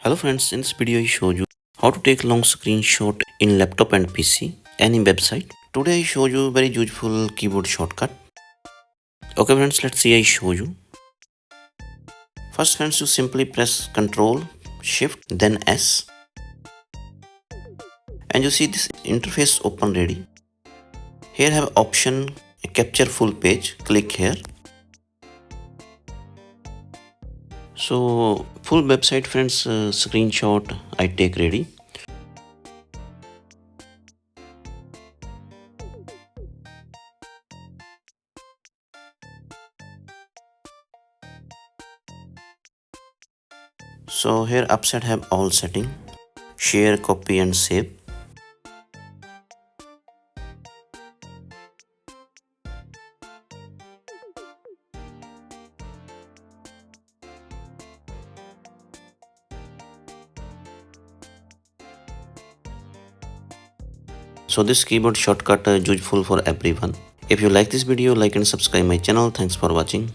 Hello friends, in this video I show you how to take long screenshot in laptop and PC, any website. Today I show you very useful keyboard shortcut. Okay friends, let's see I show you. First friends, you simply press Ctrl, Shift, then S. And you see this interface open ready. Here have option capture full page, click here. So full website friends screenshot I take ready. So here upside have all setting, share, copy and save. So this keyboard shortcut is useful for everyone. If you like this video, like and subscribe my channel. Thanks for watching.